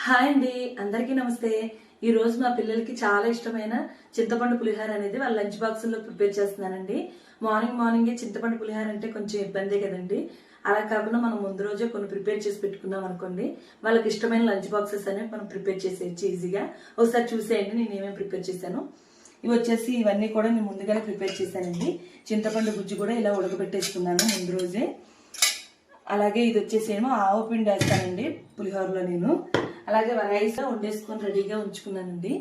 Hi అండి, అందరికీ నమస్తే. ఈ రోజు మా పిల్లలకి చాలా ఇష్టమైన చింతపండు పులిహోర అనేది వాళ్ళ లంచ్ బాక్సుల్లో ప్రిపేర్ చేస్తున్నానండి. మార్నింగే చింతపండు పులిహోర అంటే కొంచెం ఇబ్బందే కదండి. అలా కాకుండా మనం ముందు రోజే కొన్ని ప్రిపేర్ చేసి పెట్టుకున్నాం అనుకోండి, వాళ్ళకి ఇష్టమైన లంచ్ బాక్సెస్ అనేవి మనం ప్రిపేర్ చేసేయచ్చు ఈజీగా. ఒకసారి చూసేయండి నేను ఏమేమి ప్రిపేర్ చేశాను. ఇవన్నీ కూడా నేను ముందుగానే ప్రిపేర్ చేశానండి. చింతపండు గుజ్జు కూడా ఇలా ఉడకబెట్టేసుకున్నాను ముందు రోజే. అలాగే ఇది వచ్చేసేమో ఆవు పిండి వేస్తానండి పులిహోరలో నేను. అలాగే రైస్ వండేసుకొని రెడీగా ఉంచుకున్నానండి.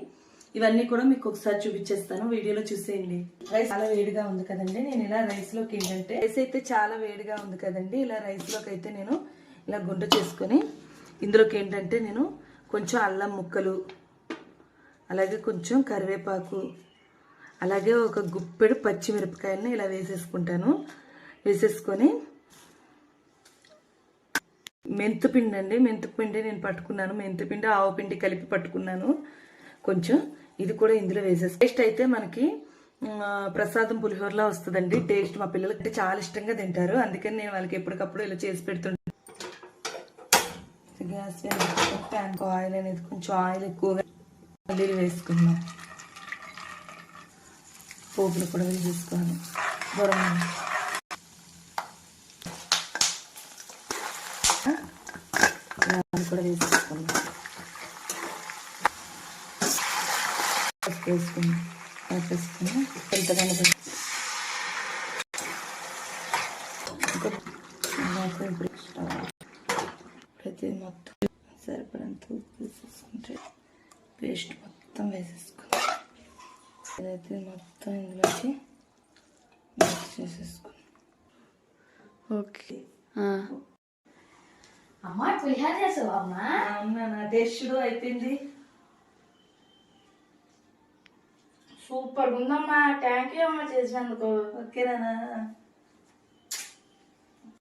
ఇవన్నీ కూడా మీకు ఒకసారి చూపించేస్తాను, వీడియోలో చూసేయండి. రైస్ చాలా వేడిగా ఉంది కదండి. నేను ఇలా రైస్లోకి ఏంటంటే రైస్ అయితే చాలా వేడిగా ఉంది కదండి. ఇలా రైస్లోకి అయితే నేను ఇలా గుంట చేసుకొని ఇందులోకి ఏంటంటే నేను కొంచెం అల్లం ముక్కలు, అలాగే కొంచెం కరివేపాకు, అలాగే ఒక గుప్పెడు పచ్చిమిరపకాయలని ఇలా వేసేసుకొని మెంతిపిండి అండి, మెంతిపిండి నేను పట్టుకున్నాను. మెంతిపిండి ఆవు పిండి కలిపి పట్టుకున్నాను కొంచెం. ఇది కూడా ఇందులో వేసేసి టేస్ట్ అయితే మనకి ప్రసాదం పులిహోరలా వస్తుందండి టేస్ట్. మా పిల్లలకి అంటే చాలా ఇష్టంగా తింటారు, అందుకని నేను వాళ్ళకి ఎప్పటికప్పుడు ఇలా చేసి పెడుతుంటాను. గ్యాస్ ప్యాన్ ఆయిల్ అనేది కొంచెం ఆయిల్ ఎక్కువగా పల్లీలు వేసుకున్నాం. పోపులు కూడా వేసేసుకోవాలి. కూడా వేసుకున్నాం. ఎంతగానో ప్రతి మొత్తం సరిపడంత ఉప్పు వేసేసుకుంటే పేస్ట్ మొత్తం వేసేసుకున్నాం. ఇదైతే మొత్తం ఇందులోకి మిక్స్ చేసేసుకున్నాం. ఓకే, అమ్మా పులిహోర చేసావా అమ్మా? అవునా, టేస్ట్ అయిపోయింది. సూపర్ ఉందమ్మా, థ్యాంక్ యూ అమ్మా చేసినందుకు. ఓకేనా?